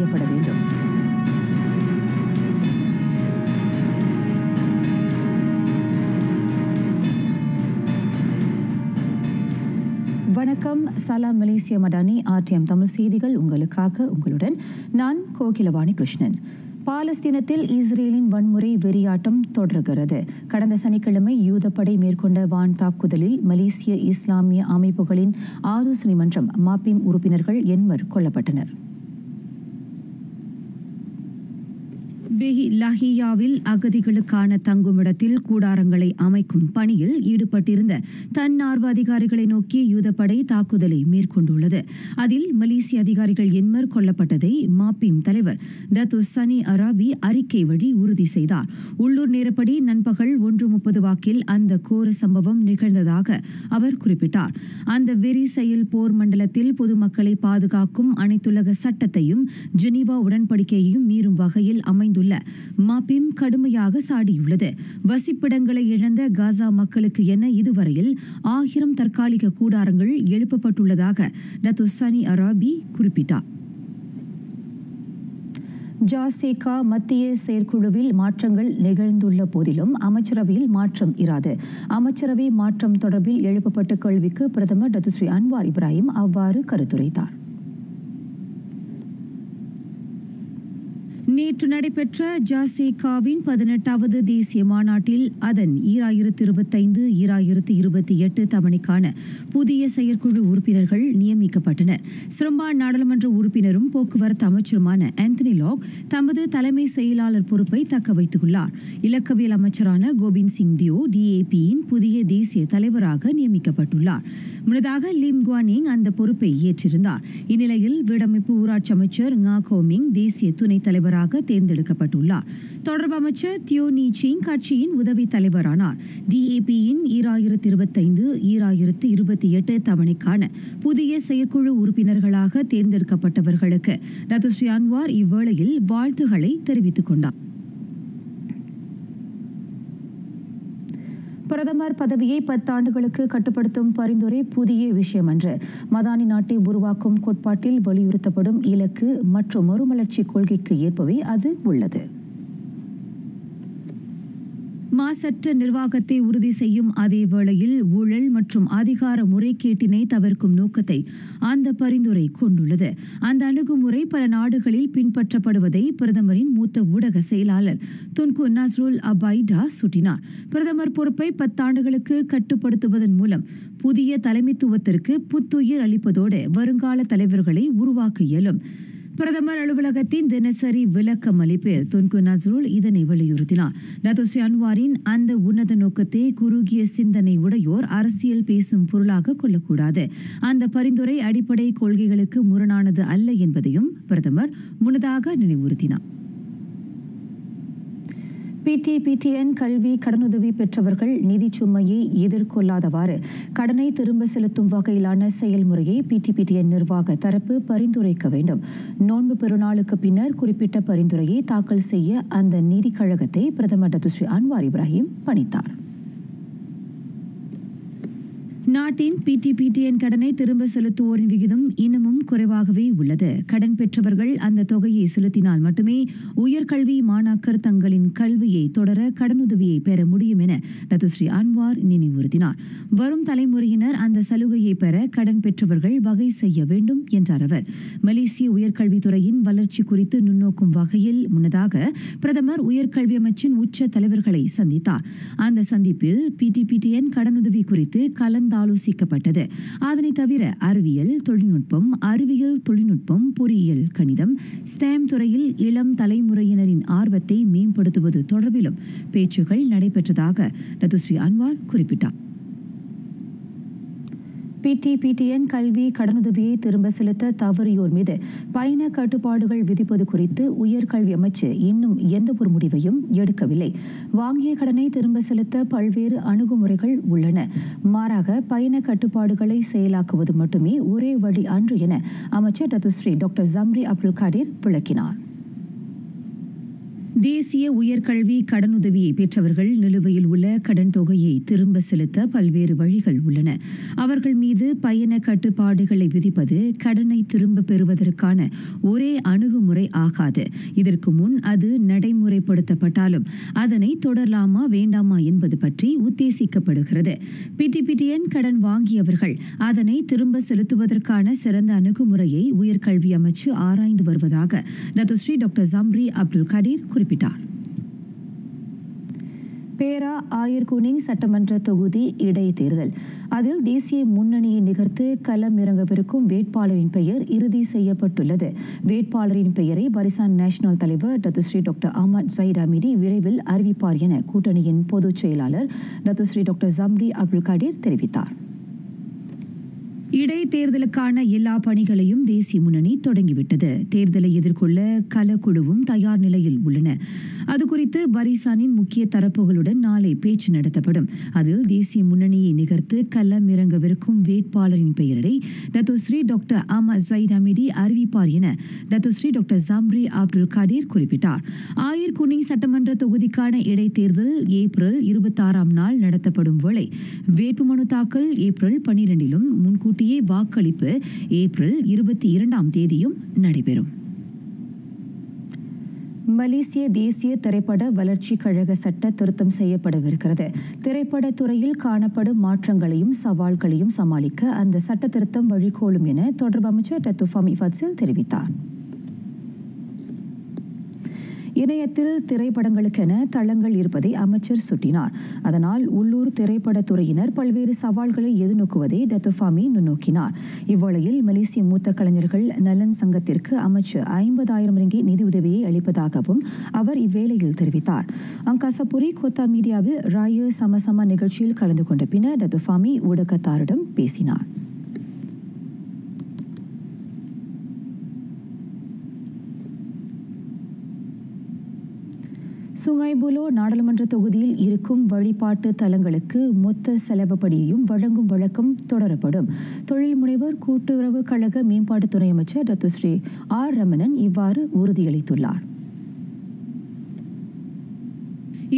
செய்யப்பட வேண்டும். வணக்கம். சலாம் மலேசிய மடானி ஆர்டிஎம் தமிழ் செய்திகள் உங்களுக்காக. உங்களுடன் நான் கோகிலவாணி கிருஷ்ணன். பாலஸ்தீனத்தில் இஸ்ரேலின் வன்முறை வெறியாட்டம் தொடர்கிறது. கடந்த சனிக்கிழமை யூதப்படை மேற்கொண்ட வான் தாக்குதலில் மலேசிய இஸ்லாமிய அமைப்புகளின் ஆலோசனை மன்றம் மாபிம் உறுப்பினர்கள் 8 கொல்லப்பட்டனர். லாஹியாவில் அகதிகளுக்கான தங்குமிடத்தில் கூடாரங்களை அமைக்கும் பணியில் ஈடுபட்டிருந்த தன்னார்வ அதிகாரிகளை நோக்கி யூதப்படை தாக்குதலை மேற்கொண்டுள்ளது. அதில் மலேசிய அதிகாரிகள் 8 கொல்லப்பட்டதை மாபிம் தலைவர் டத்து சனி அராபி அறிக்கை வழி உறுதி செய்தார். உள்ளூர் நேரப்படி நண்பகல் 1:30 வாக்கில் அந்த கோர சம்பவம் நிகழ்ந்ததாக அவர் குறிப்பிட்டார். அந்த வெறி செயல் போர் மண்டலத்தில் பொதுமக்களை பாதுகாக்கும் அனைத்துலக சட்டத்தையும் ஜெனீவா உடன்படிக்கையையும் மீறும் வகையில் அமைந்துள்ள மாபிம் கடுமையாக சாடியுள்ளது. வசிப்பிடங்களை இழந்த காசா மக்களுக்கு என இதுவரையில் 1000 தற்காலிக கூடாரங்கள் எழுப்பப்பட்டுள்ளதாக டத்து சனி அராபி குறிப்பிட்டார். ஜாசேகா மத்திய செயற்குழுவில் மாற்றங்கள் நிகழ்ந்துள்ள போதிலும் அமைச்சரவையில் மாற்றம் இராது. அமைச்சரவை மாற்றம் தொடர்பில் எழுப்பப்பட்ட கேள்விக்கு பிரதமர் டத்து ஸ்ரீ அன்வார் இப்ராஹிம் அவ்வாறு கருத்துரைத்தார். நேற்று நடைபெற்ற ஜாசேகாவின் 18வது தேசிய மாநாட்டில் அதன் 2025-2028 தவணைக்கான புதிய செயற்குழு உறுப்பினர்கள் நியமிக்கப்பட்டனர். சிரம்பான் நாடாளுமன்ற உறுப்பினரும் போக்குவரத்து அமைச்சருமான ஆந்தனி லாக் தமது தலைமை செயலாளர் பொறுப்பை தக்க வைத்துள்ளார். இலக்கவியல் அமைச்சரான கோபிந்த் சிங் டியோ DAPயின் புதிய தேசிய தலைவராக நியமிக்கப்பட்டுள்ளார். முன்னதாக லிம் குவானிங் அந்த பொறுப்பை ஏற்றிருந்தார். இந்நிலையில் வீடமைப்பு ஊராட்சி அமைச்சர் ngா கோமிங் தேசிய துணைத் தலைவராக தேர்ந்தெடுக்கப்பட்டுள்ளார். தொடர்பு அமைச்சர் தியோ நீ சிங் கட்சியின் உதவி தலைவரானார். DAPயின் 2025-2028 தவணைக்கான புதிய செயற்குழு உறுப்பினர்களாக தேர்ந்தெடுக்கப்பட்டவர்களுக்கு டத்து ஸ்ரீ அன்வார் இவ்வேளையில் வாழ்த்துக்களை தெரிவித்துக் கொண்டார். பிரதமர் பதவியை 10 ஆண்டுகளுக்கு கட்டுப்படுத்தும் பரிந்துரை புதிய விஷயமன்று. மதானி நாட்டை உருவாக்கும் கோட்பாட்டில் வலியுறுத்தப்படும் இலக்கு மற்றும் மறுமலர்ச்சி கொள்கைக்கு ஏற்பவே அது உள்ளது. மாசற்ற நிர்வாகத்தை உறுதி செய்யும் அதே வேளையில் ஊழல் மற்றும் அதிகார முறைகேட்டினை தவிர்க்கும் நோக்கத்தை அந்த பரிந்துரை கொண்டுள்ளது. அந்த அணுகுமுறை பல நாடுகளில் பின்பற்றப்படுவதை பிரதமரின் மூத்த ஊடக செயலாளர் துன்கு நஸ்ருல் அபைடா சுட்டினார். பிரதமர் பொறுப்பை 10 ஆண்டுகளுக்கு கட்டுப்படுத்துவதன் மூலம் புதிய தலைமைத்துவத்திற்கு புத்துயிர் அளிப்பதோடு வருங்கால தலைவர்களை உருவாக்க இயலும். பிரதமர் அலுவலகத்தின் தினசரி விளக்கம் அளிப்பில் துன்கு நஸ்ருல் இதனை வலியுறுத்தினார். டத்து ஸ்ரீ அன்வாரின் அந்த உன்னத நோக்கத்தை குறுகிய சிந்தனை உடையோர் அரசியல் பேசும் பொருளாக கொள்ளக்கூடாது. அந்த பரிந்துரை அடிப்படை கொள்கைகளுக்கு முரணானது அல்ல என்பதையும் பிரதமர் முன்னதாக நினைவுறுத்தினார். PTPTN கல்வி கடனுதவி பெற்றவர்கள் நிதி சுமையை எதிர்கொள்ளாதவாறு கடனை திரும்ப செலுத்தும் வகையிலான செயல்முறையை PTPTN நிர்வாக தரப்பு பரிந்துரைக்க வேண்டும். நோன்பு பெருநாளுக்கு பின்னர் குறிப்பிட்ட பரிந்துரையை தாக்கல் செய்ய அந்த நீதி கழகத்தை பிரதமர் டத்து ஸ்ரீ அன்வார் இப்ராஹிம் பணித்தார். நாட்டின் PTPTN கடனை திரும்ப செலுத்துவோரின் விகிதம் இன்னமும் குறைவாகவே உள்ளது. கடன் பெற்றவர்கள் அந்த தொகையை செலுத்தினால் மட்டுமே உயர்கல்வி மாணாக்கர் தங்களின் கல்வியை தொடர கடனுதவியை பெற முடியும் என டத்து ஸ்ரீ அன்வார் நினைவுறுத்தினார். வரும் தலைமுறையினர் அந்த சலுகையை பெற கடன் பெற்றவர்கள் வகை செய்ய வேண்டும் என்றார் அவர். மலேசிய உயர்கல்வித்துறையின் வளர்ச்சி குறித்து நுண்ணோக்கும் வகையில் முன்னதாக பிரதமர் உயர்கல்வி அமைச்சின் உச்ச தலைவர்களை சந்தித்தார். அந்த சந்திப்பில் PTPTN கடனுதவி குறித்து ஆலோசிக்கப்பட்டது. அதனை தவிர அறிவியல் தொழில்நுட்பம், பொறியியல், கணிதம், ஸ்டெம் துறையில் இளம் தலைமுறையினரின் ஆர்வத்தை மேம்படுத்துவது தொடர்பிலும் பேச்சுகள் நடைபெற்றதாக டத்து ஸ்ரீ அன்வார் குறிப்பிட்டார். PTPTN கல்வி கடனுதவியை திரும்ப செலுத்த தவறியோர் மீது பயண கட்டுப்பாடுகள் விதிப்பது குறித்து உயர்கல்வி அமைச்சு இன்னும் எந்த ஒரு முடிவையும் எடுக்கவில்லை. வாங்கிய கடனை திரும்ப செலுத்த பல்வேறு அணுகுமுறைகள் உள்ளன. மாறாக பயண கட்டுப்பாடுகளை செயலாக்குவது மட்டுமே ஒரே வழி அன்று என அமைச்சர் Datuk Seri doctor Zambry Abdul Kadir விளக்கினார். தேசிய உயர்கல்வி கடனுதவியை பெற்றவர்கள் நிலுவையில் உள்ள கடன் தொகையை திரும்ப செலுத்த பல்வேறு வழிகள் உள்ளன. அவர்கள் மீது பயண கட்டுப்பாடுகளை விதிப்பது கடனை திரும்ப பெறுவதற்கான ஒரே அணுகுமுறை ஆகாது. இதற்கு முன் அது நடைமுறைப்படுத்தப்பட்டாலும் அதனை தொடரலாமா வேண்டாமா என்பது பற்றி உத்தேசிக்கப்படுகிறது. பிடிபிடிஎன் கடன் வாங்கியவர்கள் அதனை திரும்ப செலுத்துவதற்கான சிறந்த அணுகுமுறையை உயர்கல்வி அமைச்சு ஆராய்ந்து வருவதாக டத்துஸ்ரீ டாக்டர் ஜம்ரி அப்துல் கடீர் குறிப்பிட்டார். பேரா ஆயர்குனிங் சட்டமன்ற தொகுதி இடைத்தேர்தல். அதில் தேசிய முன்னணியை நிகர்த்து களம் இறங்கவிருக்கும் வேட்பாளரின் பெயர் இறுதி செய்யப்பட்டுள்ளது. வேட்பாளரின் பெயரை பரிசான் நேஷனல் தலைவர் டத்துஸ்ரீ டாக்டர் அஹ்மத் ஜயீத் ஹமீடி விரைவில் அறிவிப்பார் என கூட்டணியின் பொதுச் செயலாளர் டத்துஸ்ரீ டாக்டர் ஜம்ரி அப்துல் கடீர் தெரிவித்தார். இடைத்தேர்தலுக்கான எல்லா பணிகளையும் தேசிய முன்னணி தொடங்கிவிட்டது. தேர்தலை எதிர்கொள்ள களக்குழுவும் தயார் நிலையில் உள்ளன. அதுகுறித்து பரிசானின் முக்கிய தரப்புகளுடன் நாளை பேச்சு நடத்தப்படும். அதில் தேசிய முன்னணியை நிகர்த்து களம் இறங்கவிருக்கும் வேட்பாளரின் பெயரை டத்துஸ்ரீ டாக்டர் அஹ்மத் ஜயீத் ஹமீடி அறிவிப்பார் என டத்துஸ்ரீ டாக்டர் ஜம்ரி அப்துல் கடீர் குறிப்பிட்டார். ஆயர்குனிங் சட்டமன்ற தொகுதிக்கான இடைத்தேர்தல் ஏப்ரல் 26ஆம் நாள் நடத்தப்படும் வேளை வேட்புமனு தாக்கல் ஏப்ரல் 12லும் முன்கூட்டியே வாக்களிப்பு ஏப்ரல் 22ஆம் தேதியும் நடைபெறும். மலேசிய தேசிய திரைப்பட வளர்ச்சி கழக சட்ட திருத்தம் செய்யப்படவிருக்கிறது. திரைப்படத் துறையில் காணப்படும் மாற்றங்களையும் சவால்களையும் சமாளிக்க அந்த சட்ட திருத்தம் வழிகோலும் என தொடர்பு அமைச்சர் டத்து ஃபமி ஃபட்சில் தெரிவித்தார். இணையத்தில் திரைப்படங்களுக்கென தளங்கள் இருப்பதை அமைச்சர் சுட்டினார். அதனால் உள்ளூர் திரைப்படத்துறையினர் பல்வேறு சவால்களை எதிர்நோக்குவதை டத்து ஃபமி நுண்ணோக்கினார். இவ்வேளையில் மலேசிய மூத்த கலைஞர்கள் நலன் சங்கத்திற்கு அமைச்சர் 50,000 ரிங்கிட் நிதியுதவியை அளிப்பதாகவும் அவர் இவ்வேளையில் தெரிவித்தார். அங்காசபுரி கோத்தா மீடியாவில் ராய சமசம நிகழ்ச்சியில் கலந்து கொண்ட பின்னர் டத்து ஃபமி ஊடகத்தாரிடம் பேசினார். சுங்காய் புலோ நாடாளுமன்ற தொகுதியில் இருக்கும் வழிபாட்டு தலங்களுக்கு மொத்த செலவுப்படியையும் வழங்கும் வழக்கம் தொடரப்படும். தொழில் முனைவர் கூட்டுறவு கழக மேம்பாட்டுத்துறை அமைச்சர் டத்துஸ்ரீ ஆர் ரமணன் இவ்வாறு உறுதியளித்துள்ளார்.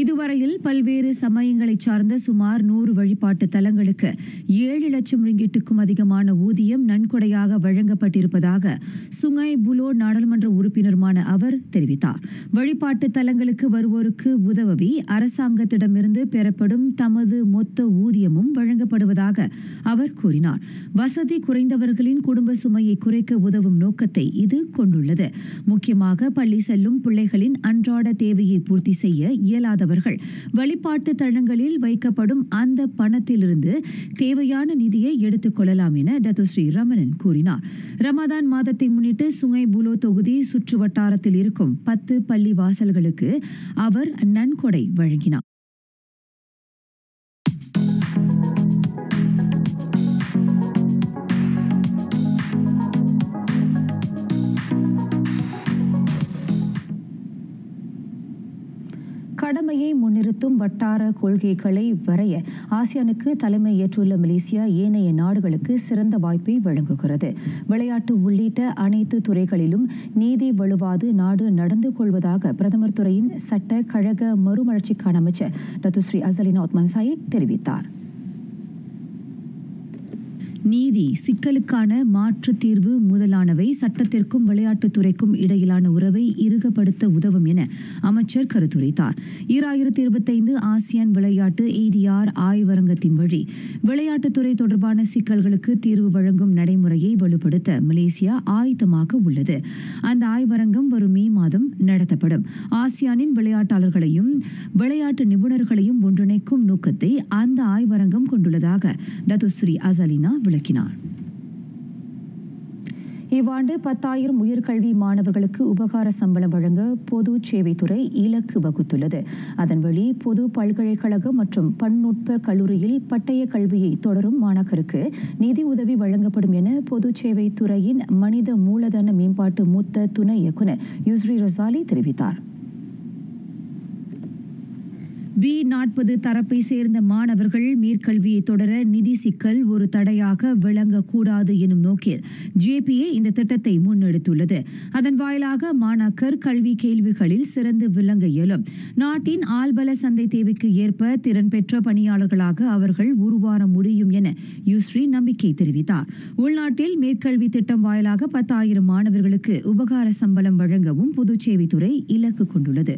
இதுவரையில் பல்வேறு சமயங்களைச் சார்ந்த சுமார் 100 வழிபாட்டு தலங்களுக்கு 7 லட்சம் ரிங்கிட்டுக்கும் அதிகமான ஊதியம் நன்கொடையாக வழங்கப்பட்டிருப்பதாக சுங்காய் புலோ நாடாளுமன்ற உறுப்பினருமான அவர் தெரிவித்தார். வழிபாட்டு தலங்களுக்கு வருவோருக்கு உதவி அரசாங்கத்திடமிருந்து பெறப்படும் தமது மொத்த ஊதியமும் வழங்கப்படுவதாக அவர் கூறினார். வசதி குறைந்தவர்களின் குடும்ப சுமையை குறைக்க உதவும் நோக்கத்தை இது கொண்டுள்ளது. முக்கியமாக பள்ளி செல்லும் பிள்ளைகளின் அன்றாட தேவையை பூர்த்தி செய்ய இயலாத வழிபாட்டு தளங்களில் வைக்கப்படும் அந்த பணத்திலிருந்து தேவையான நிதியை எடுத்துக் கொள்ளலாம் என டத்துஸ்ரீ ரமணன் கூறினார். ரமதான் மாதத்தை முன்னிட்டு சுங்காய் புலோ தொகுதி சுற்று வட்டாரத்தில் இருக்கும் 10 பள்ளி வாசல்களுக்கு அவர் நன்கொடை வழங்கினார். கடமையை முன்னிறுத்தும் வட்டார கொள்கைகளை வரைய ஆசியானுக்கு தலைமை ஏற்றுள்ள மலேசியா ஏனைய நாடுகளுக்கு சிறந்த வாய்ப்பை வழங்குகிறது. விளையாட்டு உள்ளிட்ட அனைத்து துறைகளிலும் நீதி வலுவாது நாடு நடந்து கொள்வதாக பிரதமர் துறையின் சட்ட கழக மறுமலர்ச்சிக்கான அமைச்சர் டத்துஸ்ரீ அசலினா ஒத்மன் சாயிக் தெரிவித்தார். நீதி, சிக்கலுக்கான மாற்று தீர்வு முதலானவை சட்டத்திற்கும் விளையாட்டுத்துறைக்கும் இடையிலான உறவை இறுகப்படுத்த உதவும் என அமைச்சர் கருத்துரைத்தார். 2025 ஆசியான் விளையாட்டு ADR ஆய்வரங்கத்தின் வழி விளையாட்டுத்துறை தொடர்பான சிக்கல்களுக்கு தீர்வு வழங்கும் நடைமுறையை வலுப்படுத்த மலேசியா ஆயத்தமாக உள்ளது. அந்த ஆய்வரங்கம் வரும் மே மாதம் நடத்தப்படும். ஆசியானின் விளையாட்டாளர்களையும் விளையாட்டு நிபுணர்களையும் ஒன்றிணைக்கும் நோக்கத்தை அந்த ஆய்வரங்கம் கொண்டுள்ளதாக டத்துஸ்ரீ அசலினா விளக்கினார். இவ்வாண்டு 10,000 உயர்கல்வி மாணவர்களுக்கு உபகார சம்பளம் வழங்க பொது சேவைத்துறை இலக்கு வகுத்துள்ளது. அதன் வழி பொது பல்கலைக்கழகம் மற்றும் பன்னுட்ப கல்லூரியில் பட்டய கல்வியை தொடரும் மாணாக்கருக்கு நிதி உதவி வழங்கப்படும் என பொது சேவைத்துறையின் மனித மூலதன மேம்பாட்டு மூத்த துணை இயக்குநர் யூஸ்ரி ரசாலி தெரிவித்தார். B40 தரப்பை சேர்ந்த மாணவர்கள் மேற்கல்வியை தொடர நிதி சிக்கல் ஒரு தடையாக விளங்கக்கூடாது எனும் நோக்கில் JPA இந்த திட்டத்தை முன்னெடுத்துள்ளது. அதன் வாயிலாக மாணாக்கர் கல்வி கேள்விகளில் சிறந்து விளங்க இயலும். நாட்டின் ஆள்பல சந்தை தேவைக்கு ஏற்ப திறன் பெற்ற பணியாளர்களாக அவர்கள் உருவான முடியும் என யூஸ்ரீ நம்பிக்கை தெரிவித்தார். உள்நாட்டில் மேற்கல்வி திட்டம் வாயிலாக 10,000 மாணவர்களுக்கு உபகார சம்பளம் வழங்கவும் பொதுச்சேவைத்துறை இலக்கு கொண்டுள்ளது.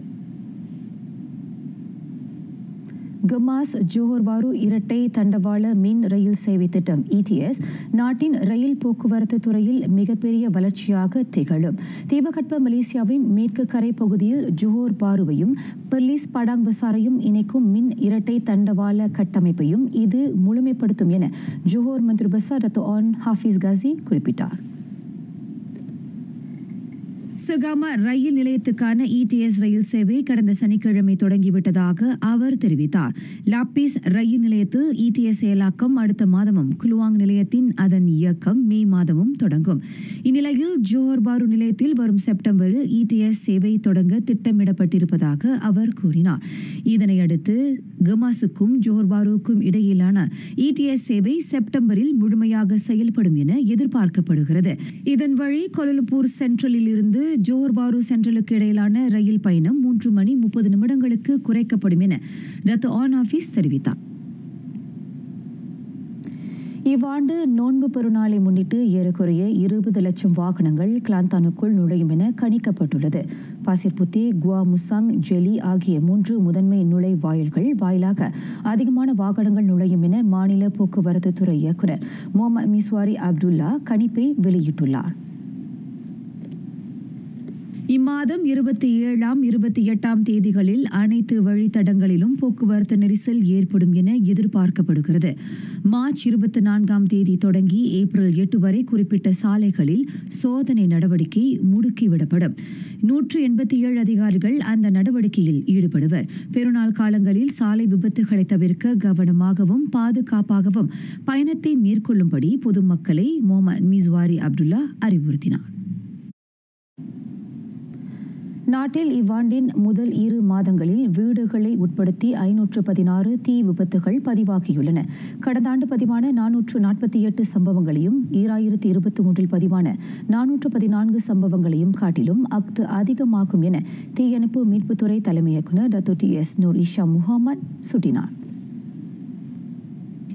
கமாஸ் ஜோஹர் பாரு இரட்டை தண்டவாள மின் ரயில் சேவை திட்டம் ETS நாட்டின் ரயில் போக்குவரத்து துறையில் மிகப்பெரிய வளர்ச்சியாக திகழும். தீபகற்ப மலேசியாவின் மேற்கு கரை பகுதியில் ஜோஹர் பாருவையும் பெர்லிஸ் படாங் பசாரையும் இணைக்கும் மின் இரட்டை தண்டவாள கட்டமைப்பையும் இது முழுமைப்படுத்தும் என ஜோஹர் மந்திரி பசார் டத்தோ ஆன் ஹாஃபிஸ் காசி குறிப்பிட்டார். சகாமா ரயில் நிலையத்துக்கான ETS ரயில் சேவை கடந்த சனிக்கிழமை தொடங்கிவிட்டதாக அவர் தெரிவித்தார். லாப்பிஸ் ரயில் நிலையத்தில் ETS செயலாக்கம் அடுத்த மாதமும் குலுவாங் நிலையத்தின் அதன் இயக்கம் மே மாதமும் தொடங்கும். இந்நிலையில் ஜோஹர் பாரு நிலையத்தில் வரும் செப்டம்பரில் ETS சேவை தொடங்க திட்டமிடப்பட்டிருப்பதாக அவர் கூறினார். இதனையடுத்து கமாசுக்கும் ஜோஹர் பாருக்கும் இடையிலான ETS சேவை செப்டம்பரில் முழுமையாக செயல்படும் என எதிர்பார்க்கப்படுகிறது. இதன் வழி கோலாலம்பூர் சென்ட்ரலில் இருந்து ஜோஹர் பாரு சென்ட்ரலுக்கு இடையிலான ரயில் பயணம் 3 மணி 30 நிமிடங்களுக்கு குறைக்கப்படும் என டத்தோ ஆன் ஆபீஸ் தெரிவித்தார். இவ்வாண்டு நோன்பு பெருநாளை முன்னிட்டு ஏறக்குறைய 20 லட்சம் வாகனங்கள் கிளாந்தானுக்குள் நுழையும் என கணிக்கப்பட்டுள்ளது. பாசிர்புத்தே, குவா முசாங், ஜெலி ஆகிய 3 முதன்மை நுழைவாயில்கள் வாயிலாக அதிகமான வாகனங்கள் நுழையும் என மாநில போக்குவரத்து துறை இயக்குநர் முகமது மிஸ்வாரி அப்துல்லா கணிப்பை வெளியிட்டுள்ளார். இம்மாதம் 27ஆம் 28ஆம் தேதிகளில் அனைத்து வழித்தடங்களிலும் போக்குவரத்து நெரிசல் ஏற்படும் என எதிர்பார்க்கப்படுகிறது. மார்ச் 24ஆம் தேதி தொடங்கி ஏப்ரல் 8 வரை குறிப்பிட்ட சாலைகளில் சோதனை நடவடிக்கை முடுக்கிவிடப்படும். 187 அதிகாரிகள் அந்த நடவடிக்கையில் ஈடுபடுவர். பெருநாள் காலங்களில் சாலை விபத்துகளை தவிர்க்க கவனமாகவும் பாதுகாப்பாகவும் பயணத்தை மேற்கொள்ளும்படி பொதுமக்களை முகமது மிஸ்வாரி அப்துல்லா அறிவுறுத்தினார். நாட்டில் இவ்வாண்டின் முதல் 2 மாதங்களில் வீடுகளை உட்படுத்தி 516 தீ விபத்துகள் பதிவாகியுள்ளன. கடந்த ஆண்டு பதிவான 448 சம்பவங்களையும் 2023இல் பதிவான 414 சம்பவங்களையும் காட்டிலும் அஃது அதிகமாகும் என தீயணைப்பு மீட்புத்துறை தலைமை இயக்குநர் டத்தோ TS நூர் இஷா முகமது சுட்டினார்.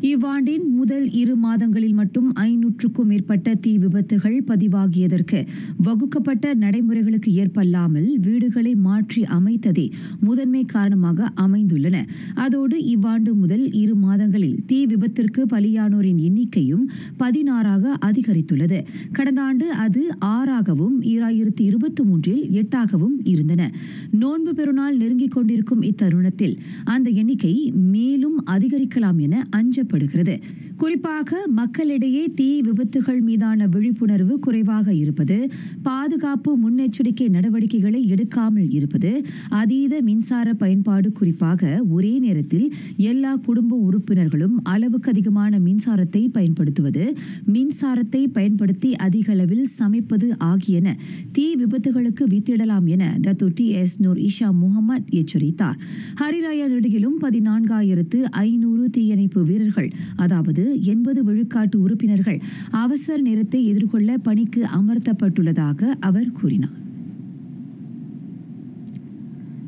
இவ்வாண்டின் முதல் 2 மாதங்களில் மட்டும் 500க்கும் மேற்பட்ட தீ விபத்துகள் பதிவாகியதற்கு வகுக்கப்பட்ட நடைமுறைகளுக்கு ஏற்பல்லாமல் வீடுகளை மாற்றி அமைத்ததே முதன்மை காரணமாக அமைந்துள்ளன. அதோடு இவ்வாண்டு முதல் 2 மாதங்களில் தீ விபத்திற்கு பலியானோரின் எண்ணிக்கையும் 16ஆக அதிகரித்துள்ளது. கடந்த ஆண்டு அது 6ஆகவும் 2023இல் 8ஆகவும் இருந்தன. நோன்பு பெருநாள் நெருங்கிக் கொண்டிருக்கும் இத்தருணத்தில் அந்த எண்ணிக்கை மேலும் அதிகரிக்கலாம் என அஞ்சப்படுகிறது. குறிப்பாக மக்களிடையே தீ விபத்துகள் மீதான விழிப்புணர்வு குறைவாக இருப்பது, பாதுகாப்பு முன்னெச்சரிக்கை நடவடிக்கைகளை எடுக்காமல் இருப்பது, அதீத மின்சார பயன்பாடு, குறிப்பாக ஒரே நேரத்தில் எல்லா குடும்ப உறுப்பினர்களும் அளவுக்கு அதிகமான மின்சாரத்தை பயன்படுத்துவது, மின்சாரத்தை பயன்படுத்தி அதிக அளவில் சமைப்பது ஆகியன தீ விபத்துகளுக்கு வித்திடலாம் என டத்தோ TS நூர் இஷா முகமது எச்சரித்தார். ஹரிராயா நெடுகிலும் 14,500 தீயணைப்பு வீரர்கள், அதாவது 80 விழுக்காட்டு உறுப்பினர்கள் அவசர நேரத்தை எதிர்கொள்ள பணிக்கு அமர்த்தப்பட்டுள்ளதாக அவர் கூறினார்.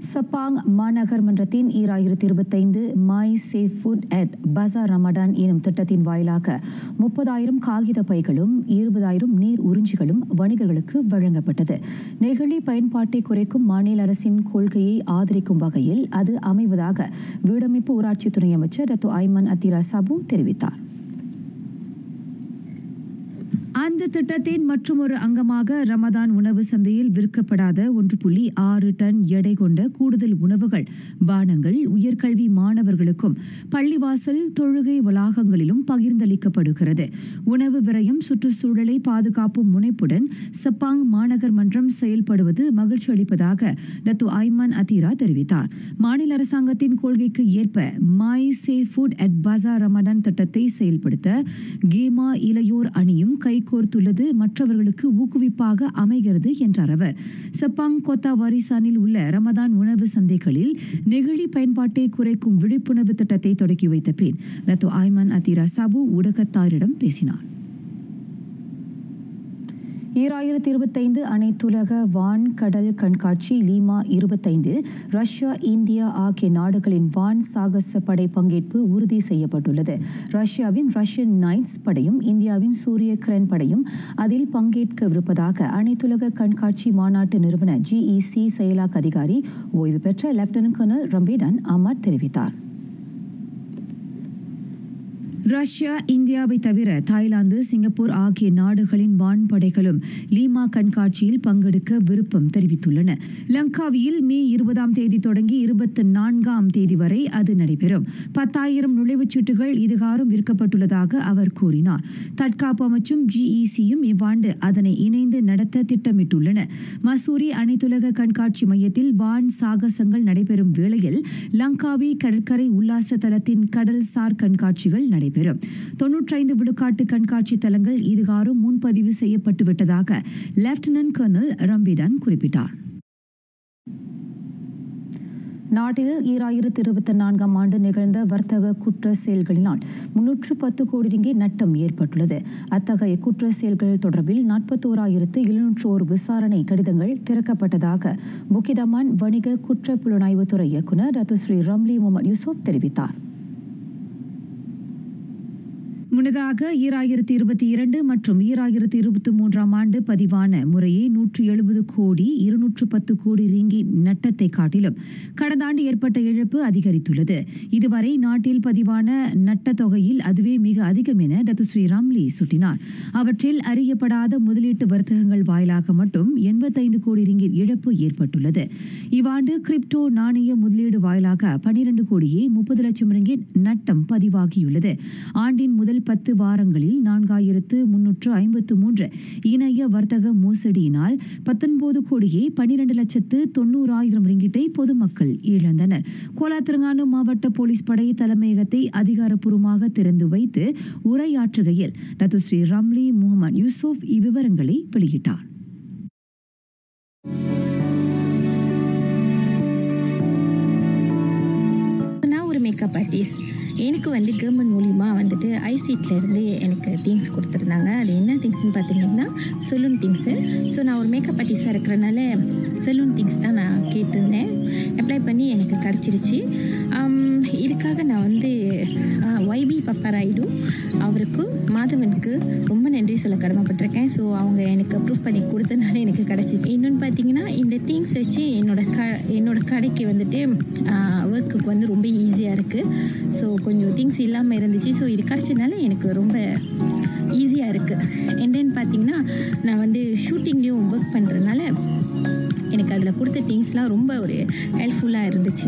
சப்பாங் மாநகர் மன்றத்தின் 2025 மை சேஃப் ஃபுட் அட் பசார் ரமடான் எனும் திட்டத்தின் வாயிலாக 30,000 காகித பைகளும் 20,000 நீர் உறிஞ்சிகளும் வணிகர்களுக்கு வழங்கப்பட்டது. நெகிழி பயன்பாட்டை குறைக்கும் மாநில அரசின் கொள்கையை ஆதரிக்கும் வகையில் அது அமைவதாக வீடமைப்பு ஊராட்சி துணை அமைச்சர் டத்தோ ஐமன் அத்திரா சபு தெரிவித்தார். அந்த திட்டத்தின் மற்றொரு அங்கமாக ரமதான் உணவு சந்தையில் விற்கப்படாத 1.6 டன் எடை கொண்ட கூடுதல் உணவுகள், பானங்கள் உயர்கல்வி மாணவர்களுக்கும் பள்ளிவாசல் தொழுகை வளாகங்களிலும் பகிர்ந்தளிக்கப்படுகிறது. உணவு விரயம் சுற்றுச்சூழலை பாதுகாப்பும் முனைப்புடன் சப்பாங் மாநகர் மன்றம் செயல்படுவது மகிழ்ச்சி அளிப்பதாக டத்தோ ஐமன் அத்திரா தெரிவித்தார். மாநில அரசாங்கத்தின் கொள்கைக்கு ஏற்ப மை சேஃப் ஃபுட் அட் பசார் ரமடான் திட்டத்தை செயல்படுத்த கீமா இளையோர் அணியும் கைகோர் கைகோர்த்துள்ளது மற்றவர்களுக்கு ஊக்குவிப்பாக அமைகிறது என்றார் அவர். செப்பாங் கோத்தா வாரிசானில் உள்ள ரமதான் உணவு சந்தைகளில் நெகிழி பயன்பாட்டை குறைக்கும் விழிப்புணர்வு திட்டத்தை தொடக்கி வைத்த பின் லத்தோ ஐமன் அதிரா சாபு ஊடகத்தாரிடம் பேசினார். 2025 அனைத்துலக வான் கடல் கண்காட்சி லீமா 25இல் ரஷ்யா, இந்தியா ஆகிய நாடுகளின் வான் சாகச படை பங்கேற்பு உறுதி செய்யப்பட்டுள்ளது. ரஷ்யாவின் ரஷ்யன் நைட்ஸ் படையும் இந்தியாவின் சூரிய கிரண் படையும் அதில் பங்கேற்கவிருப்பதாக அனைத்துலக கண்காட்சி மாநாட்டு நிறுவன GEC செயலாக்க அதிகாரி ஓய்வு பெற்ற லெப்டினன்ட் கர்னல் ரம்பேடன் அமர் தெரிவித்தார். ரஷ்யா, இந்தியாவை தவிர தாய்லாந்து, சிங்கப்பூர் ஆகிய நாடுகளின் வான்படைகளும் லீமா கண்காட்சியில் பங்கெடுக்க விருப்பம் தெரிவித்துள்ளன. லங்காவியில் மே 20ஆம் தேதி தொடங்கி 24ஆம் தேதி வரை அது நடைபெறும். 10,000 நுழைவுச்சீட்டுகள் இதுகாரும் விற்கப்பட்டுள்ளதாக அவர் கூறினார். தற்காப்பு அமைச்சும் GECயும் இவ்வாண்டு அதனை இணைந்து நடத்த திட்டமிட்டுள்ளன. மசூரி அனைத்துலக கண்காட்சி மையத்தில் வான் சாகசங்கள் நடைபெறும் வேளையில் லங்காவி கடற்கரை உல்லாச தலத்தின் கடல் சார் கண்காட்சிகள் நடைபெறும். 95 விழுக்காட்டு கண்காட்சி தலங்கள் இதுகாரும் முன்பதிவு செய்யப்பட்டுவிட்டதாக லெப்டினன்ட் கர்னல் ரம்பேடன் குறிப்பிட்டார். நாட்டில் 2024ஆம் ஆண்டு நிகழ்ந்த வர்த்தக குற்ற செயல்களினால் 310 கோடி ரிங்கிட் நட்டம் ஏற்பட்டுள்ளது. அத்தகைய குற்ற செயல்கள் தொடர்பில் 41,701 விசாரணை கடிதங்கள் திறக்கப்பட்டதாக புக்கிடமான் வணிக குற்ற புலனாய்வுத்துறை இயக்குநர் டாக்டர் ஸ்ரீ ரம்லி முகமது யூசுப் தெரிவித்தார். முன்னதாக 2022 மற்றும் 2023ஆம் ஆண்டு பதிவான முறையே 170 கோடி 210 கோடி ரிங்கிட் நட்டத்தை காட்டிலும் கடந்த ஆண்டு ஏற்பட்ட இழப்பு அதிகரித்துள்ளது. இதுவரை நாட்டில் பதிவான நட்ட தொகையில் அதுவே மிக அதிகம் என டாக்டர் ஸ்ரீ ரம்லி சுட்டினார். அவற்றில் அறியப்படாத முதலீட்டு வர்த்தகங்கள் வாயிலாக மட்டும் 85 கோடி ரிங்கிட் இழப்பு ஏற்பட்டுள்ளது. இவ்வாண்டு கிரிப்டோ நாணய முதலீடு வாயிலாக 12 கோடியே 30 லட்சம் ரிங்கிட் நட்டம் பதிவாகியுள்ளது. ஆண்டின் முதல் 10 வாரங்களில் 4,353 இணைய வர்த்தக மோசடியினால் 19 கோடியே 12 லட்சத்து 90,000 ரிங்கிட்டை பொதுமக்கள் இழந்தனர். கோலாத்திரங்கானு மாவட்ட போலீஸ் படை தலைமையகத்தை அதிகாரப்பூர்வமாக திறந்து வைத்து உரையாற்றுகையில் டாக்டர் ஸ்ரீ ரம்லி முகமது யூசுப் இவ்விவரங்களை வெளியிட்டார். மேக்கப் ஆர்டிஸ்ட் எனக்கு கவர்மெண்ட் மூலிமா ஐசிடிலேருந்து எனக்கு திங்ஸ் கொடுத்துருந்தாங்க. அது என்ன திங்ஸ்ன்னு பார்த்தீங்கன்னா சலூன் திங்ஸு. ஸோ நான் ஒரு மேக்கப் ஆர்டிஸ்டாக இருக்கிறனால சலூன் திங்ஸ் தான் நான் கேட்டிருந்தேன். அப்ளை பண்ணி எனக்கு கிடச்சிருச்சு. இதுக்காக நான் YB பப்பராயிடு அவருக்கு மாதவனுக்கு ரொம்ப நன்றி சொல்ல கடமைப்பட்டிருக்கேன். ஸோ அவங்க எனக்கு அப்ரூவ் பண்ணி கொடுத்தனால எனக்கு கிடச்சிச்சு. இன்னொன்று பார்த்தீங்கன்னா இந்த திங்ஸ் வச்சு என்னோட கடைக்கு ஒர்க்குக்கு ரொம்ப ஈஸியாக இருக்குது. ஸோ கொஞ்சம் திங்ஸ் இல்லாமல் இருந்துச்சு. ஸோ இது கிடச்சதுனால எனக்கு ரொம்ப ஈஸியாக இருக்குது. அண்ட் தென் பார்த்தீங்கன்னா நான் ஷூட்டிங்லேயும் ஒர்க் பண்ணுறதுனால எனக்கு அதில் கொடுத்த திங்ஸ்லாம் ரொம்ப ஒரு ஹெல்ப்ஃபுல்லாக இருந்துச்சு.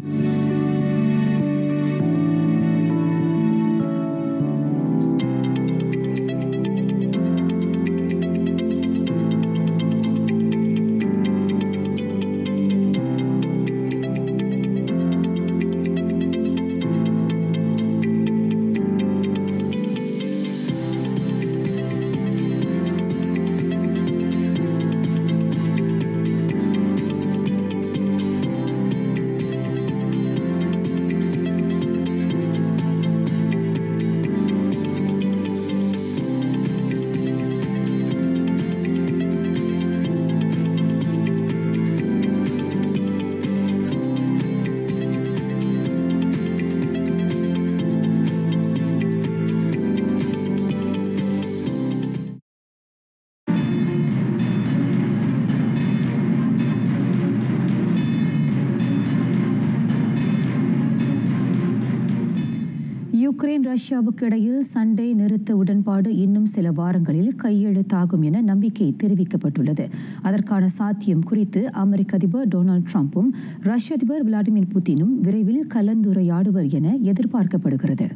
யுக்ரைன் ரஷ்யாவுக்கு இடையில் சண்டை நிறுத்த உடன்பாடு இன்னும் சில வாரங்களில் கையெழுத்தாகும் என நம்பிக்கை தெரிவிக்கப்பட்டுள்ளது. அதற்கான சாத்தியம் குறித்து அமெரிக்க அதிபர் டொனால்ட் ட்ரம்பும் ரஷ்ய அதிபர் விளாடிமிர் புட்டினும் விரைவில் கலந்துரையாடுவர் என எதிர்பார்க்கப்படுகிறது.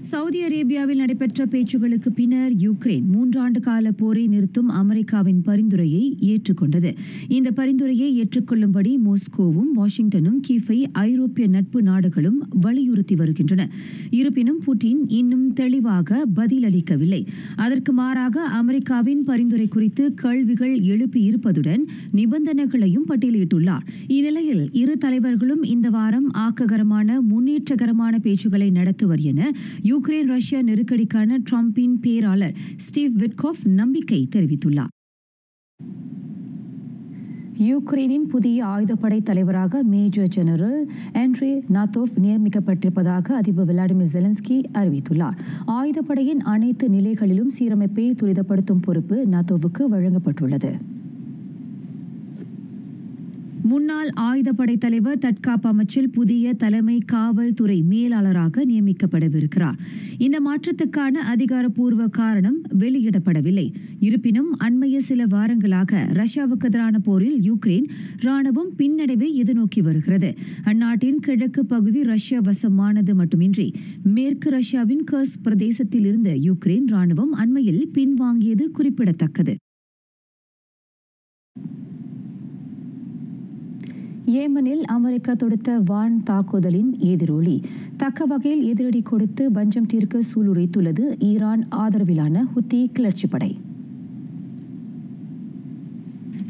சவுதி அரேபியாவில் நடைபெற்ற பேச்சுகளுக்கு பின்னர் யுக்ரைன் 3 ஆண்டு கால போரை நிறுத்தும் அமெரிக்காவின் பரிந்துரையை ஏற்றுக்கொண்டது. இந்த பரிந்துரையை ஏற்றுக்கொள்ளும்படி மாஸ்கோவும் வாஷிங்டனும் கீஃபை ஐரோப்பிய நட்பு நாடுகளும் வலியுறுத்தி வருகின்றன. இருப்பினும் புட்டின் இன்னும் தெளிவாக பதிலளிக்கவில்லை. அதற்கு மாறாக அமெரிக்காவின் பரிந்துரை குறித்து கேள்விகள் எழுப்பியிருப்பதுடன் நிபந்தனைகளையும் பட்டியலிட்டுள்ளார். இந்நிலையில் இரு தலைவர்களும் இந்த வாரம் ஆக்ககரமான முன்னேற்றகரமான பேச்சுக்களை நடத்துவர் என யுக்ரைன் ரஷ்யா நெருக்கடிக்கான ட்ரம்பின் பேராளர் ஸ்டீவ் விட்காஃப் நம்பிக்கை தெரிவித்துள்ளார். யுக்ரைனின் புதிய ஆயுதப்படை தலைவராக மேஜர் ஜெனரல் ஆண்ட்ரே நாத்தோவ் நியமிக்கப்பட்டிருப்பதாக அதிபர் விளாடிமிர் ஜெலன்ஸ்கி அறிவித்துள்ளார். ஆயுதப்படையின் அனைத்து நிலைகளிலும் சீரமைப்பை துரிதப்படுத்தும் பொறுப்பு நாத்தோவுக்கு வழங்கப்பட்டுள்ளது. முன்னாள் ஆயுதப்படை தலைவர் தற்காப்பு அமைச்சில் புதிய தலைமை காவல்துறை மேலாளராக நியமிக்கப்படவிருக்கிறார். இந்த மாற்றத்துக்கான அதிகாரப்பூர்வ காரணம் வெளியிடப்படவில்லை. இருப்பினும் அண்மைய சில வாரங்களாக ரஷ்யாவுக்கு எதிரான போரில் யுக்ரைன் ராணுவம் பின்னடைவை எதிர்நோக்கி வருகிறது. அந்நாட்டின் கிழக்கு பகுதி ரஷ்யா வசமானது மட்டுமின்றி மேற்கு ரஷ்யாவின் கர்ஸ் பிரதேசத்தில் இருந்த யுக்ரைன் ராணுவம் அண்மையில் பின்வாங்கியது குறிப்பிடத்தக்கது. ஏமனில் அமெரிக்கா தொடுத்த வான் தாக்குதலின் எதிரொலி தக்க வகையில் எதிரடி கொடுத்து பஞ்சம் தீர்க்க சூளுரைத்துள்ளது ஈரான் ஆதரவிலான ஹுத்தி கிளர்ச்சிப்படை.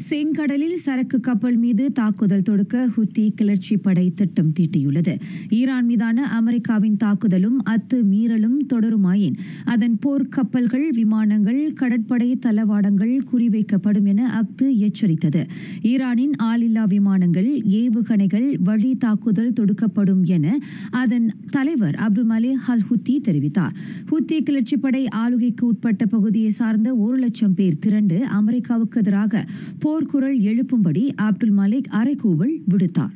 செங்கடலில் சரக்கு கப்பல் மீது தாக்குதல் தொடுக்க ஹுத்தி கிளர்ச்சி படை திட்டம் தீட்டியுள்ளது. ஈரான் மீதான அமெரிக்காவின் தாக்குதலும் அத்துமீறலும் தொடருமாயின் அதன் போர் கப்பல்கள், விமானங்கள், கடற்படை தளவாடங்கள் குறிவைக்கப்படும் என அஃது எச்சரித்தது. ஈரானின் ஆளில்லா விமானங்கள், ஏவுகணைகள் வழி தாக்குதல் தொடுக்கப்படும் என அதன் தலைவர் அப்துல் மலிக் அல் ஹுத்தி தெரிவித்தார். ஹுத்தி கிளர்ச்சிப்படை ஆளுகைக்கு உட்பட்ட பகுதியை சார்ந்த 1,00,000 பேர் திரண்டு அமெரிக்காவுக்கு எதிராக போர்க்குரல் எழுப்பும்படி அப்துல் மலிக் அறைகூவல் விடுத்தார்.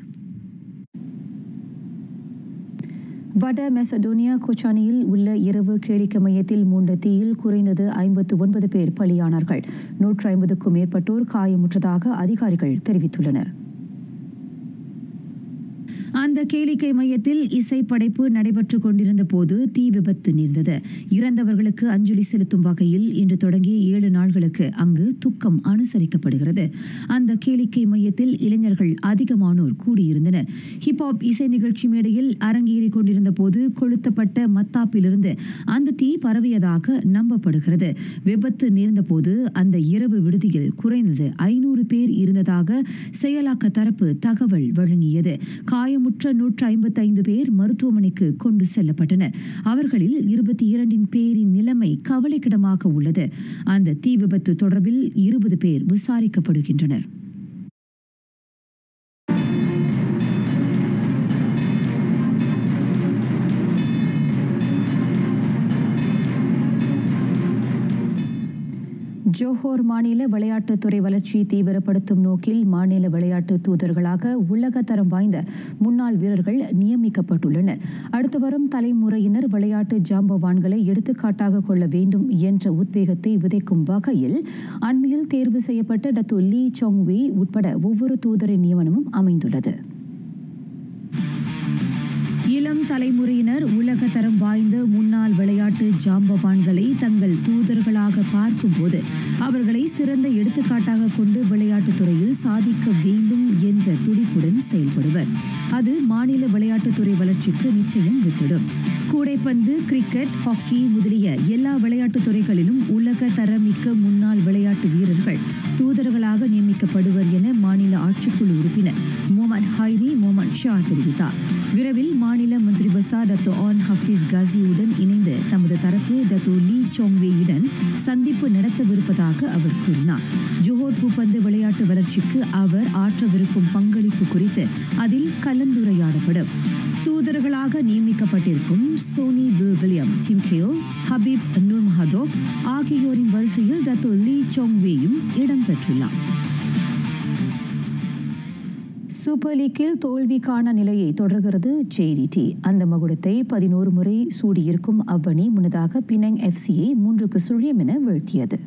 வட மெசடோனியா கொச்சானியில் உள்ள இரவு கேளிக்கை மையத்தில் மூண்ட தீயில் குறைந்தது 59 பேர் பலியானார்கள். 150க்கும் மேற்பட்டோர் காயமுற்றதாக அதிகாரிகள் தெரிவித்துள்ளனர். அந்த கேளிக்கை மையத்தில் இசை படைப்பு நடைபெற்றுக் கொண்டிருந்த போது தீ விபத்து நேர்ந்தது. இறந்தவர்களுக்கு அஞ்சலி செலுத்தும் வகையில் இன்று தொடங்கி 7 நாட்களுக்கு அங்கு துக்கம் அனுசரிக்கப்படுகிறது. அந்த கேளிக்கை மையத்தில் இளைஞர்கள் அதிகமானோர் கூடியிருந்தனர். ஹிப்ஹாப் இசை நிகழ்ச்சி மேடையில் அரங்கேறிக் கொண்டிருந்த போது கொளுத்தப்பட்ட மத்தாப்பிலிருந்து அந்த தீ பரவியதாக நம்பப்படுகிறது. விபத்து நேர்ந்த போது அந்த இரவு விடுதியில் குறைந்தது 500 பேர் இருந்ததாக செயலாக்க தரப்பு தகவல் வழங்கியது. காயமுற்ற 155 பேர் மருத்துவமனைக்கு கொண்டு செல்லப்பட்டனர். அவர்களில் 22 பேரின் நிலைமை கவலைக்கிடமாக உள்ளது. அந்த தீ விபத்து தொடர்பில் 20 பேர் விசாரிக்கப்படுகின்றனர். ஜோஹோர் மாநில விளையாட்டுத்துறை வளர்ச்சியை தீவிரப்படுத்தும் நோக்கில் மாநில விளையாட்டு தூதர்களாக உலகத்தரம் வாய்ந்த முன்னாள் வீரர்கள் நியமிக்கப்பட்டுள்ளனர். அடுத்து வரும் தலைமுறையினர் விளையாட்டு ஜாம்பவான்களை எடுத்துக்காட்டாக கொள்ள வேண்டும் என்ற உத்வேகத்தை விதைக்கும் வகையில் அண்மையில் தேர்வு செய்யப்பட்ட டத்து லீ சாங் வெய் உட்பட ஒவ்வொரு தூதரின் நியமனமும் அமைந்துள்ளது. இளம் தலைமுறையினர் உலகத்தரம் வாய்ந்த முன்னாள் விளையாட்டு ஜாம்பவான்களை தங்கள் தூதர்களாக பார்க்கும்போது அவர்களை சிறந்த எடுத்துக்காட்டாக கொண்டு விளையாட்டுத் துறையில் சாதிக்க வேண்டும் என்ற துடிப்புடன் செயல்படுவர். அது மாநில விளையாட்டுத்துறை வளர்ச்சிக்கு நிச்சயம் வித்திடும். கூடைப்பந்து, கிரிக்கெட், ஹாக்கி முதலிய எல்லா விளையாட்டுத் துறைகளிலும் உலக தரமிக்க முன்னாள் விளையாட்டு வீரர்கள் தூதர்களாக நியமிக்கப்படுவர் என மாநில ஆட்சிக்குழு உறுப்பினர் முகமது ஹைரி முகமது ஷா தெரிவித்தார். விரைவில் மாநில மந்திரி பசா டத்து ஆன் ஹஃபீஸ் காசியுடன் இணைந்து தமது தரப்பு டத்து லீ சாங் வெயுடன் சந்திப்பு நடத்தவிருப்பதாக அவர் கூறினார். ஜோஹோர் பூப்பந்து விளையாட்டு வளர்ச்சிக்கு அவர் ஆற்றவிருக்கும் பங்களிப்பு குறித்து அதில் கலந்துரையாடப்படும். தூதர்களாக நியமிக்கப்பட்டிருக்கும் சோனி வில்லியம், டிம் கேல், ஹபீப் நூர் மஹதோப் ஆகியோரின் வரிசையில் டத்து லீ சாங் வெயும் இடம்பெற்றுள்ளார். சூப்பர் லீக்கில் தோல்விக்கான நிலையை தொடர்கிறது JDT. அந்த மகுடத்தை 11 முறை சூடியிருக்கும் அவ்வணி முன்னதாக பினங் FCயை 3-0 என வீழ்த்தியது.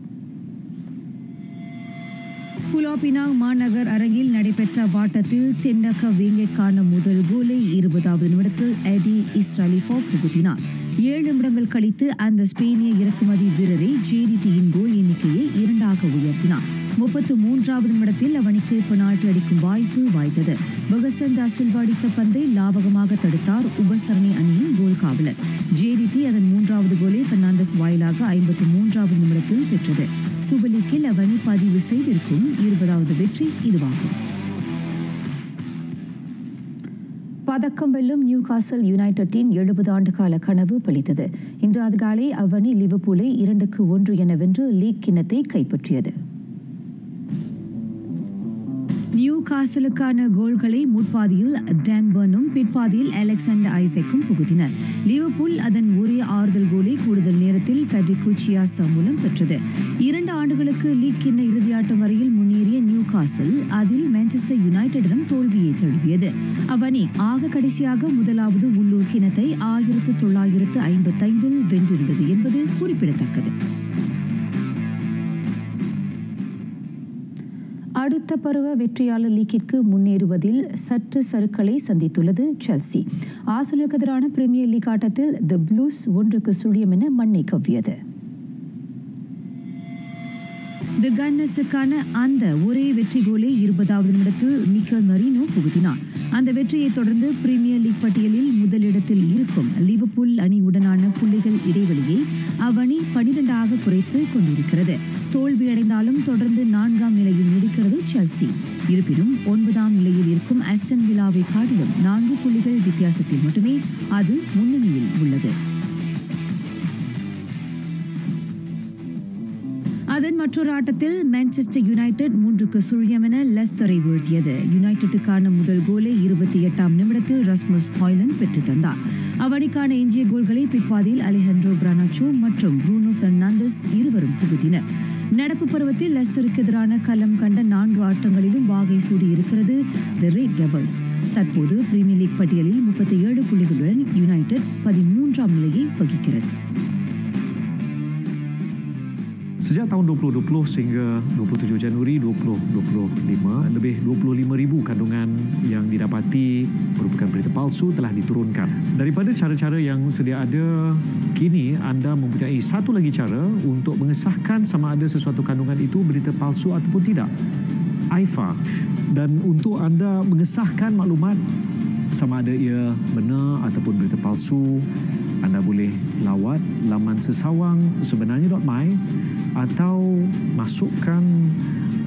புலோ பினாங் மாநகர் அரங்கில் நடைபெற்ற வாட்டத்தில் தென்னக வேங்கைக்கான முதல் கோலை 20வது நிமிடத்தில் எடி இஸ்ராலிஃபோ புகுத்தினார். 7 நிமிடங்கள் கழித்து அந்த ஸ்பெயினிய இறக்குமதி வீரரை ஜேடிடியின் கோல் எண்ணிக்கையை 2ஆக உயர்த்தினார். 33வது நிமிடத்தில் அவனுக்கு பெனால்டி அடிக்கும் வாய்ப்பு வாய்த்தது. பகசன் டா சில்வா அடித்த பந்தை லாபகமாக தடுத்தார் உபசரணை அணியின் கோல் காவலர். ஜேடிடி அதன் 3வது கோலை பெர்னாண்டஸ் வாயிலாக 53வது நிமிடத்தில் பெற்றது. சூப்பர் லீக்கில் அவனி பதிவு செய்திருக்கும் 20வது வெற்றி இதுவாகும். பதக்கம் வெல்லும் நியூகாசல் யுனைடெட்டின் 70 ஆண்டு கால கனவு பலித்தது. இன்று அதிகாலை அவனி லிவர்பூலை 2-1 என வென்று லீக் கிண்ணத்தை கைப்பற்றியது. நியூகாசலுக்கான கோல்களை முற்பாதியில் டான் பர்னும் பிற்பாதியில் அலெக்சாண்டர் ஐசக்கும் புகுத்தினர். லிவர்பூல் அதன் ஒரே ஆறுதல் கோலை கூடுதல் நேரத்தில் ஃபெட்ரிகோ சியாசா மூலம் பெற்றது. 2 ஆண்டுகளுக்கு லீக் கிண்ண இறுதியாட்டம் வரையில் முன்னேறிய நியூகாசல் அதில் மான்செஸ்டர் யுனைடெடிடம் தோல்வியை தழுவியது. அவனி ஆக கடைசியாக முதலாவது உள்ளூர் கிண்ணத்தை 1955 வென்றிருந்தது என்பது குறிப்பிடத்தக்கது. அடுத்த பருவ வெற்றியாளர் லீக்கிற்கு முன்னேறுவதில் சற்று சறுக்களை சந்தித்துள்ளது செல்சி. ஆர்சனலுக்கு எதிரான பிரீமியர் லீக் ஆட்டத்தில் தி ப்ளூஸ் 1-0 என மண்ணை கவ்வியது. தி கன்னர்ஸுக்கான அந்த ஒரே வெற்றி கோலை 20வது நிமிடத்தில் மிக்கல் மரினோ புகுத்தினார். அந்த வெற்றியை தொடர்ந்து பிரீமியர் லீக் பட்டியலில் முதலிடத்தில் இருக்கும் லிவர்பூல் அணியுடனான புள்ளிகள் இடைவெளியை அவ்வணி 12ஆக குறைத்து கொண்டிருக்கிறது. தோல்வியடைந்தாலும் தொடர்ந்து 4ஆம் நிலையில் நீடிக்கிறது செல்சி. இருப்பினும் 9ஆம் நிலையில் இருக்கும் ஆஸ்டன் வில்லாவை காட்டிலும் 4 புள்ளிகள் வித்தியாசத்தில் மட்டுமே அது முன்னணியில் உள்ளது. அதன் மற்றொரு ஆட்டத்தில் மான்செஸ்டர் யுனைடெட் 3-0 என லெஸ்டரை வீழ்த்தியது. யுனைடெட்டுக்கான முதல் கோலை 28ஆம் நிமிடத்தில் ரஸ்முஸ் ஹாய்லண்ட் பெற்றுத் தந்தார். அவனுக்கான எஞ்சிய கோல்களை பிற்பாதியில் அலெஹாண்ட்ரோ கிரானாச்சோ மற்றும் ப்ரூனோ பெர்னாண்டஸ் இருவரும் புகுத்தினர். நடப்பு பருவத்தில் லெஸ்டருக்கு எதிரான களம் கண்ட 4 ஆட்டங்களிலும் வாகை சூடி இருக்கிறது தி ரெட் டெவில்ஸ். தற்போது பிரீமியர் லீக் பட்டியலில் 37 புள்ளிகளுடன் யுனைடெட் 13ஆம் நிலையை வகிக்கிறது. Sejak tahun 2020 sehingga 27 Januari 2025, lebih 25,000 kandungan yang didapati merupakan berita palsu telah diturunkan. Daripada cara-cara yang sedia ada, kini anda mempunyai satu lagi cara untuk mengesahkan sama ada sesuatu kandungan itu berita palsu ataupun tidak. AIFA. Dan untuk anda mengesahkan maklumat sama ada ia benar ataupun berita palsu, anda boleh lawat laman sesawang sebenarnya.my atau masukkan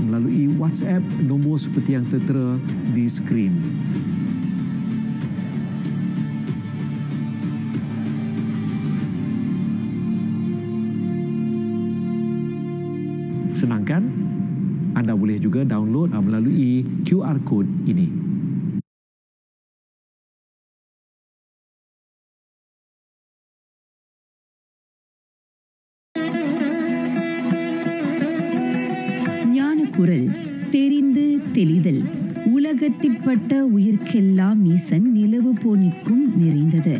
melalui WhatsApp nombor seperti yang tertera di skrin. Senang kan? Anda boleh juga download melalui QR code ini. குரல் தெரிந்து தெளிதல். உலகத்திற்பட்ட உயிர்க்கெல்லாம் ஈசன் நிலவு போனிற்கும் நிறைந்தது.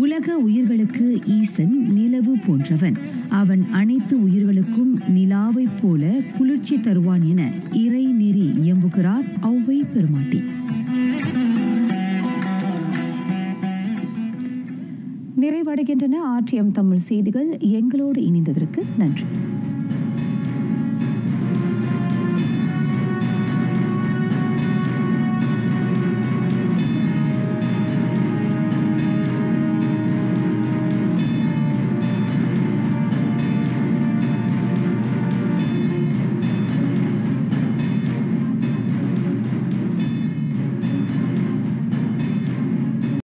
உலக உயிர்களுக்கு ஈசன் நிலவு போன்றவன். அவன் அனைத்து உயிர்களுக்கும் நிலாவைப் போல குளிர்ச்சி தருவான் என இறை நெறி இயம்புகிறார் ஔவை பெருமாட்டி. நிறைவடைகின்றன RTM தமிழ் செய்திகள். எங்களோடு இணைந்ததற்கு நன்றி.